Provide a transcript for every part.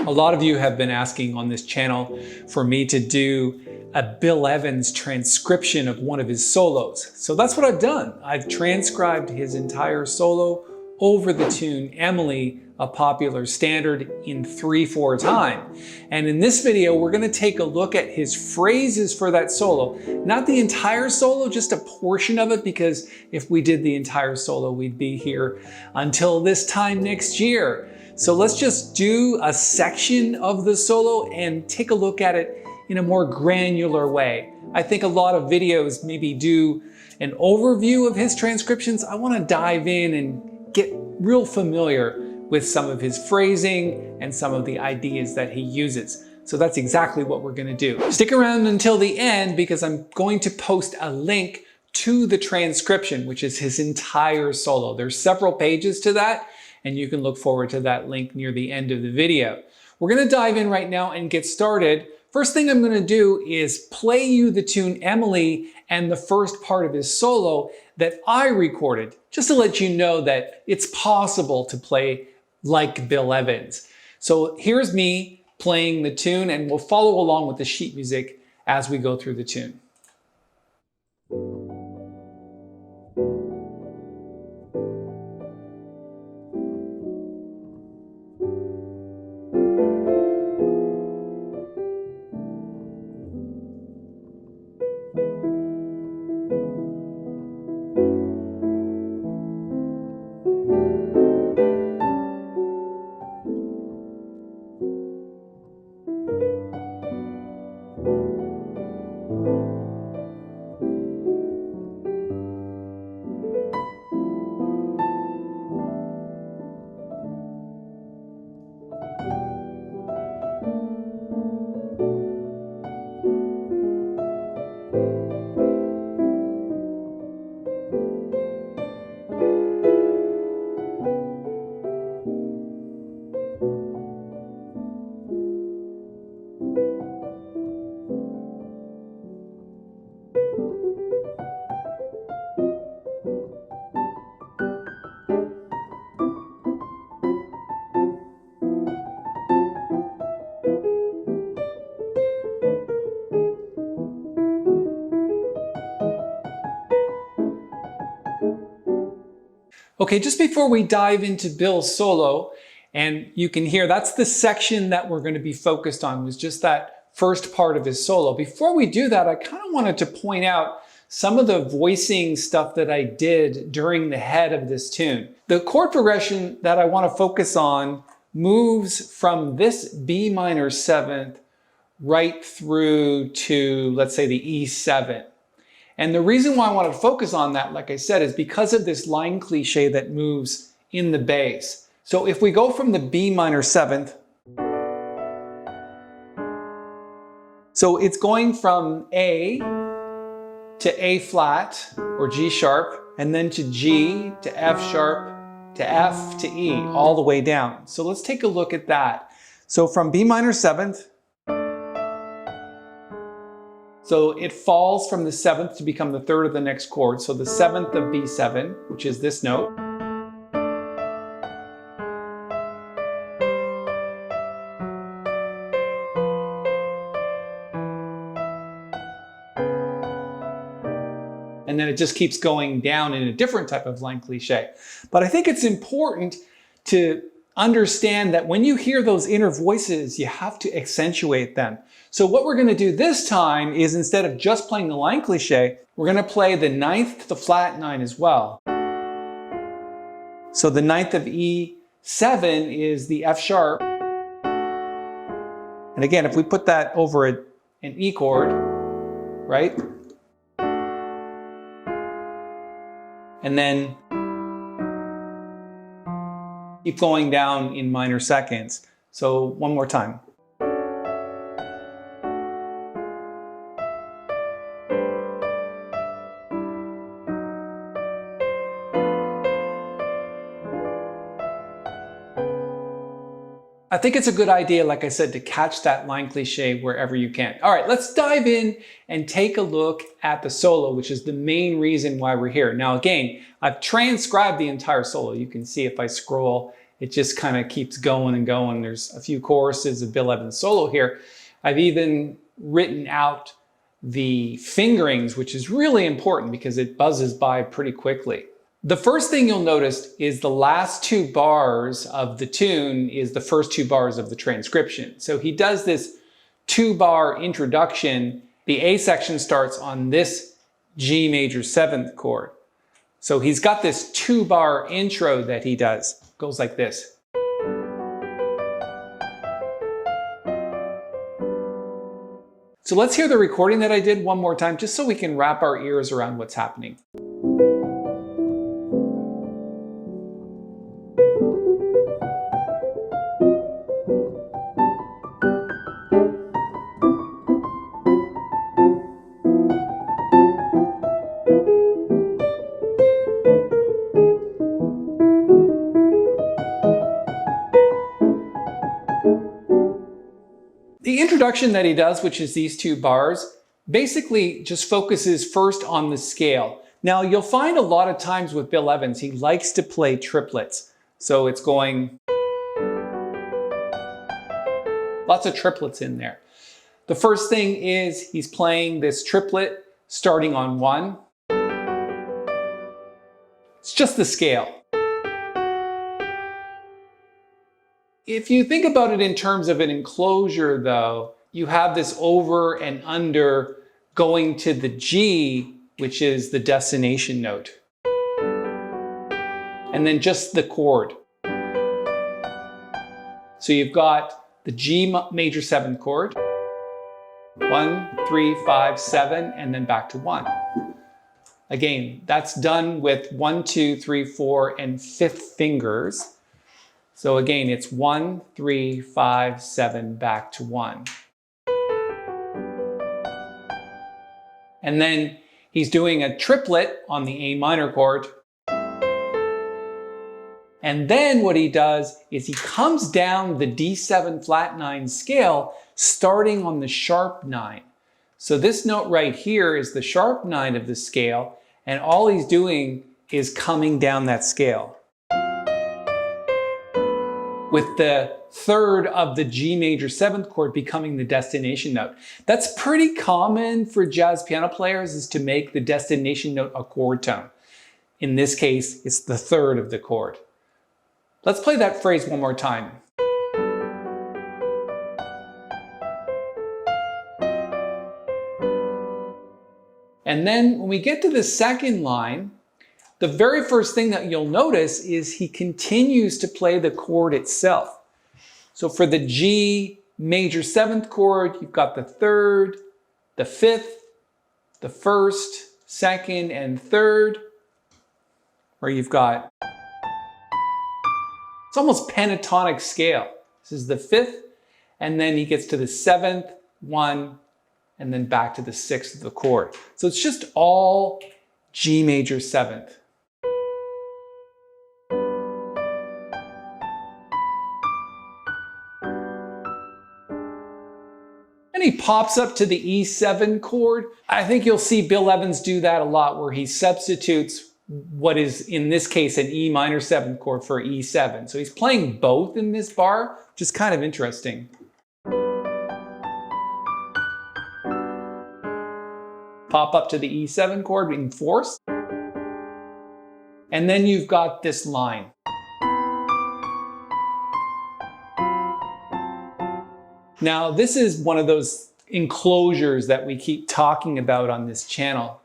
A lot of you have been asking on this channel for me to do a Bill Evans transcription of one of his solos. So that's what I've done. I've transcribed his entire solo over the tune Emily, a popular standard, in 3/4 time. And in this video, we're going to take a look at his phrases for that solo. Not the entire solo, just a portion of it, because if we did the entire solo, we'd be here until this time next year. So let's just do a section of the solo and take a look at it in a more granular way. I think a lot of videos maybe do an overview of his transcriptions. I want to dive in and get real familiar with some of his phrasing and some of the ideas that he uses. So that's exactly what we're going to do. Stick around until the end because I'm going to post a link to the transcription, which is his entire solo. There's several pages to that, and you can look forward to that link near the end of the video. We're going to dive in right now and get started. First thing I'm going to do is play you the tune Emily and the first part of his solo that I recorded, just to let you know that it's possible to play like Bill Evans. So here's me playing the tune, and we'll follow along with the sheet music as we go through the tune. Okay, just before we dive into Bill's solo, and you can hear that's the section that we're going to be focused on, was just that first part of his solo. Before we do that, I kind of wanted to point out some of the voicing stuff that I did during the head of this tune. The chord progression that I want to focus on moves from this B minor 7th right through to, let's say, the E7. And the reason why I wanted to focus on that, like I said, is because of this line cliche that moves in the bass. So if we go from the B minor 7th, so it's going from A to A flat or G sharp, and then to G to F sharp to F to E, all the way down. So let's take a look at that. So from B minor 7th, so it falls from the 7th to become the 3rd of the next chord. So the 7th of B7, which is this note. And then it just keeps going down in a different type of line cliche. But I think it's important to understand that when you hear those inner voices, you have to accentuate them. So what we're going to do this time is, instead of just playing the line cliche, we're going to play the 9th to the flat 9 as well. So the 9th of E7 is the F sharp. And again, if we put that over an E chord, right? And then keep going down in minor seconds. So one more time. I think it's a good idea, like I said, to catch that line cliche wherever you can. All right, let's dive in and take a look at the solo, which is the main reason why we're here. Now, again, I've transcribed the entire solo. You can see if I scroll it just kind of keeps going and going. There's a few choruses of Bill Evans' solo here. I've even written out the fingerings, which is really important because it buzzes by pretty quickly. The first thing you'll notice is the last two bars of the tune is the first two bars of the transcription. So he does this 2-bar introduction. The A section starts on this G major 7th chord. So he's got this 2-bar intro that he does. It goes like this. So let's hear the recording that I did one more time, just so we can wrap our ears around what's happening. The introduction that he does, which is these 2 bars, basically just focuses first on the scale. Now, you'll find a lot of times with Bill Evans, he likes to play triplets. So it's going, lots of triplets in there. The first thing is he's playing this triplet starting on 1. It's just the scale. If you think about it in terms of an enclosure though, you have this over and under going to the G, which is the destination note. And then just the chord. So you've got the G major 7th chord, 1, 3, 5, 7, and then back to 1. Again, that's done with 1, 2, 3, 4, and 5th fingers. So again, it's 1, 3, 5, 7, back to 1. And then he's doing a triplet on the A minor chord. And then what he does is he comes down the D7 flat 9 scale, starting on the sharp 9. So this note right here is the sharp 9 of the scale, and all he's doing is coming down that scale, with the 3rd of the G major 7th chord becoming the destination note. That's pretty common for jazz piano players, is to make the destination note a chord tone. In this case, it's the 3rd of the chord. Let's play that phrase one more time. And then when we get to the second line, the very first thing that you'll notice is he continues to play the chord itself. So for the G major 7th chord, you've got the 3rd, the 5th, the 1st, 2nd, and 3rd, where you've got, it's almost pentatonic scale. This is the 5th, and then he gets to the 7th, 1, and then back to the 6th of the chord. So it's just all G major 7th. And he pops up to the E7 chord. I think you'll see Bill Evans do that a lot, where he substitutes what is in this case an E minor 7th chord for E7. So he's playing both in this bar, which is kind of interesting. Pop up to the E7 chord in 4th. And then you've got this line. Now, this is one of those enclosures that we keep talking about on this channel,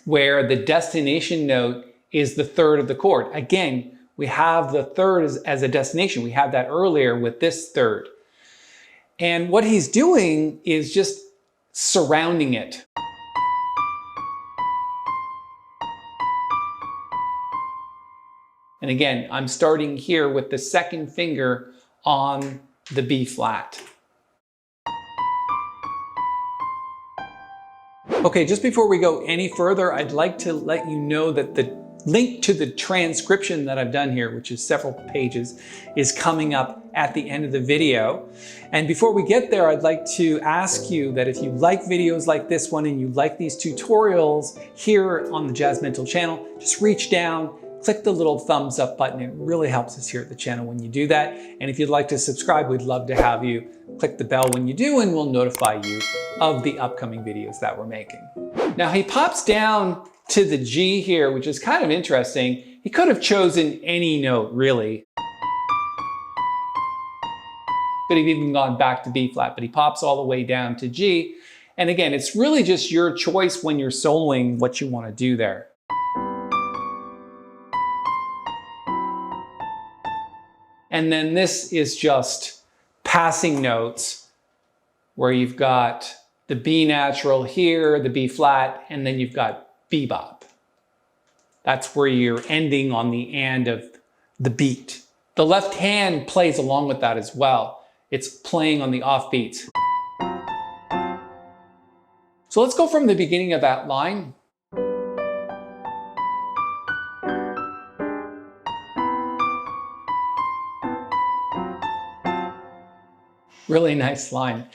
where the destination note is the 3rd of the chord. Again, we have the 3rd as a destination. We had that earlier with this 3rd. And what he's doing is just surrounding it. And again, I'm starting here with the 2nd finger on the B flat. Okay, just before we go any further, I'd like to let you know that the link to the transcription that I've done here, which is several pages, is coming up at the end of the video. And before we get there, I'd like to ask you that if you like videos like this one and you like these tutorials here on the Jazzmentl channel, just reach down, click the little thumbs up button. It really helps us here at the channel when you do that. And if you'd like to subscribe, we'd love to have you. Click the bell when you do, and we'll notify you of the upcoming videos that we're making. Now he pops down to the G here, which is kind of interesting. He could have chosen any note, really. Could have even gone back to B flat, but he pops all the way down to G. And again, it's really just your choice when you're soloing what you want to do there. And then this is just passing notes where you've got the B natural here, the B flat, and then you've got bebop. That's where you're ending on the and of the beat. The left hand plays along with that as well. It's playing on the offbeats. So let's go from the beginning of that line. Really nice line.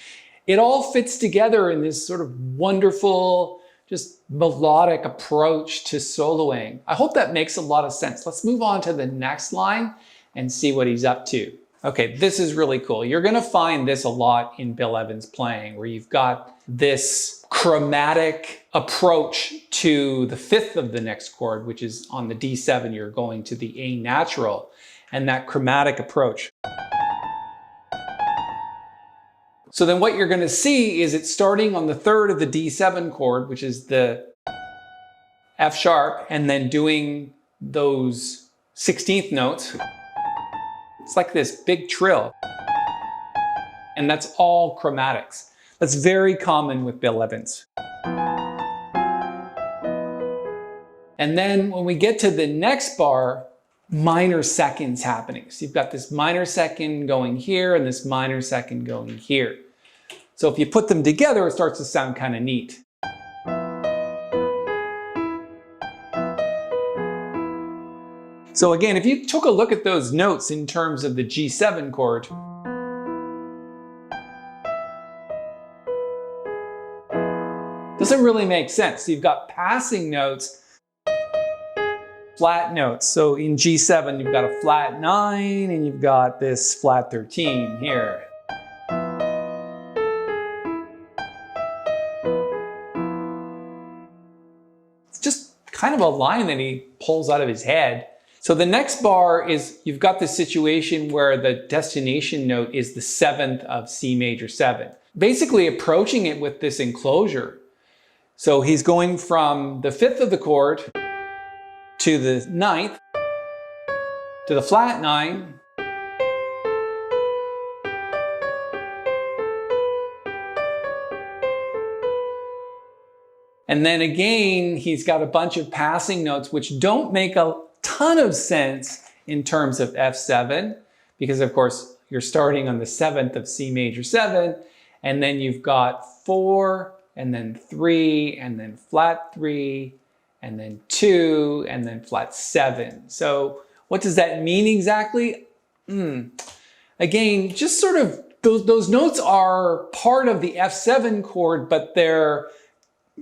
It all fits together in this sort of wonderful, just melodic approach to soloing. I hope that makes a lot of sense. Let's move on to the next line and see what he's up to. Okay, this is really cool. You're gonna find this a lot in Bill Evans' playing, where you've got this chromatic approach to the fifth of the next chord, which is on the D7, you're going to the A natural, and that chromatic approach. So then what you're going to see is it's starting on the third of the D7 chord, which is the F sharp, and then doing those 16th notes. It's like this big trill. And that's all chromatics. That's very common with Bill Evans. And then when we get to the next bar, minor seconds happening. So you've got this minor second going here and this minor second going here. So if you put them together, it starts to sound kind of neat. So again, if you took a look at those notes in terms of the G7 chord, doesn't really make sense. So you've got passing notes, flat notes. So in G7, you've got a flat 9 and you've got this flat 13 here. It's just kind of a line that he pulls out of his head. So the next bar is, you've got this situation where the destination note is the 7th of C major 7. Basically approaching it with this enclosure. So he's going from the 5th of the chord to the 9th, to the flat 9, and then again, he's got a bunch of passing notes which don't make a ton of sense in terms of F7, because of course you're starting on the 7th of C major 7, and then you've got 4, and then 3, and then flat 3, and then 2, and then flat 7. So what does that mean exactly? Again, just sort of, those notes are part of the F7 chord, but they're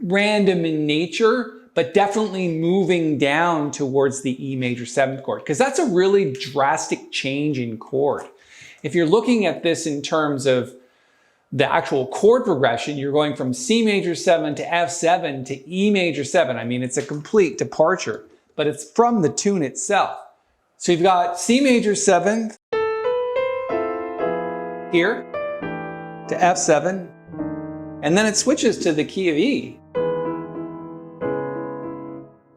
random in nature, but definitely moving down towards the E major 7th chord, because that's a really drastic change in chord. If you're looking at this in terms of the actual chord progression, you're going from C major 7 to F7 to E major 7. I mean, it's a complete departure, but it's from the tune itself. So you've got C major 7 here to F7, and then it switches to the key of E.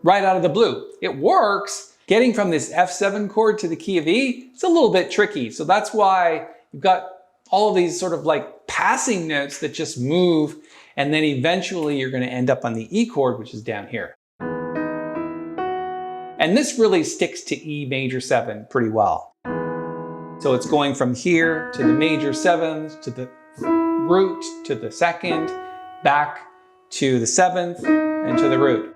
Right out of the blue. It works. Getting from this F7 chord to the key of E, it's a little bit tricky. So that's why you've got all of these sort of like passing notes that just move, and then eventually you're going to end up on the E chord, which is down here. And this really sticks to E major 7 pretty well. So it's going from here to the major 7th, to the root, to the 2nd, back to the 7th, and to the root.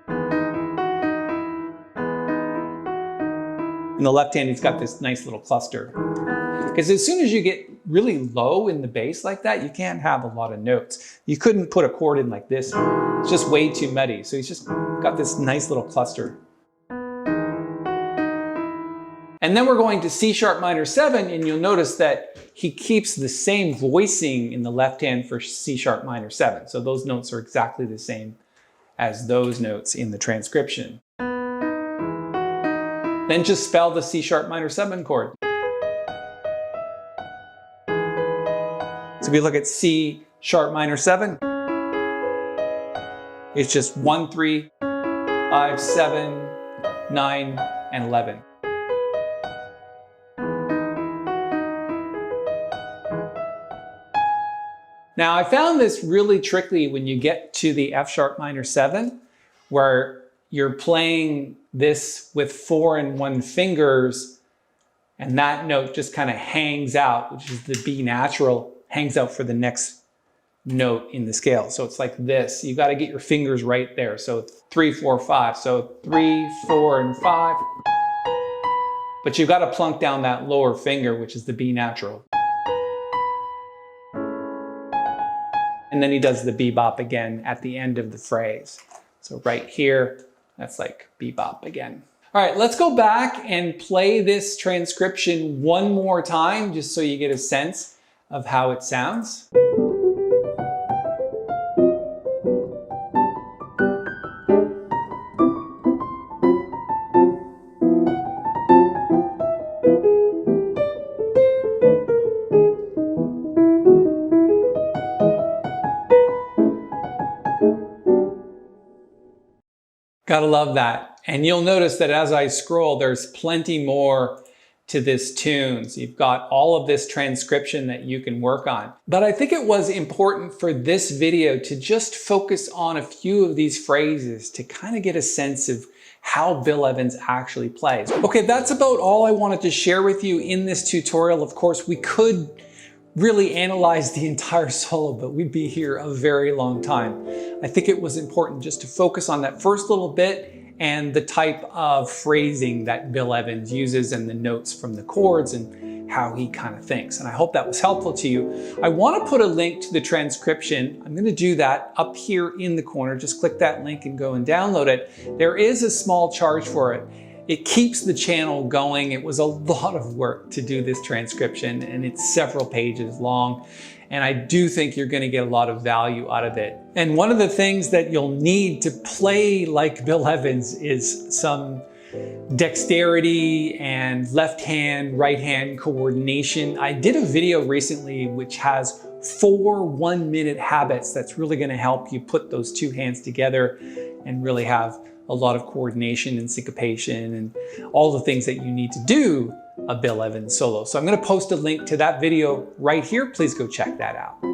In the left hand, he's got this nice little cluster. Because as soon as you get really low in the bass like that, you can't have a lot of notes. You couldn't put a chord in like this. It's just way too muddy. So he's just got this nice little cluster. And then we're going to C sharp minor 7, and you'll notice that he keeps the same voicing in the left hand for C sharp minor 7. So those notes are exactly the same as those notes in the transcription. Then just spell the C sharp minor 7 chord. So if we look at C sharp minor 7, it's just 1, 3, 5, 7, 9, and 11. Now I found this really tricky when you get to the F sharp minor 7, where you're playing this with 4 and 1 fingers, and that note just kind of hangs out, which is the B natural, hangs out for the next note in the scale. So it's like this. You got to get your fingers right there. So 3, 4, 5. So 3, 4, and 5. But you've got to plunk down that lower finger, which is the B natural. And then he does the bebop again at the end of the phrase. So right here, that's like bebop again. All right, let's go back and play this transcription one more time, just so you get a sense of how it sounds. Gotta love that. And you'll notice that as I scroll, there's plenty more to this tune. So you've got all of this transcription that you can work on. But I think it was important for this video to just focus on a few of these phrases to kind of get a sense of how Bill Evans actually plays. Okay, that's about all I wanted to share with you in this tutorial. Of course, we could really analyze the entire solo, but we'd be here a very long time. I think it was important just to focus on that first little bit and the type of phrasing that Bill Evans uses and the notes from the chords and how he kind of thinks. And I hope that was helpful to you. I want to put a link to the transcription. I'm going to do that up here in the corner. Just click that link and go and download it. There is a small charge for it. It keeps the channel going. It was a lot of work to do this transcription, and it's several pages long. And I do think you're going to get a lot of value out of it. And one of the things that you'll need to play like Bill Evans is some dexterity and left hand, right hand coordination. I did a video recently which has 4 one-minute habits that's really going to help you put those two hands together and really have a lot of coordination and syncopation and all the things that you need to do a Bill Evans solo. So I'm going to post a link to that video right here. Please go check that out.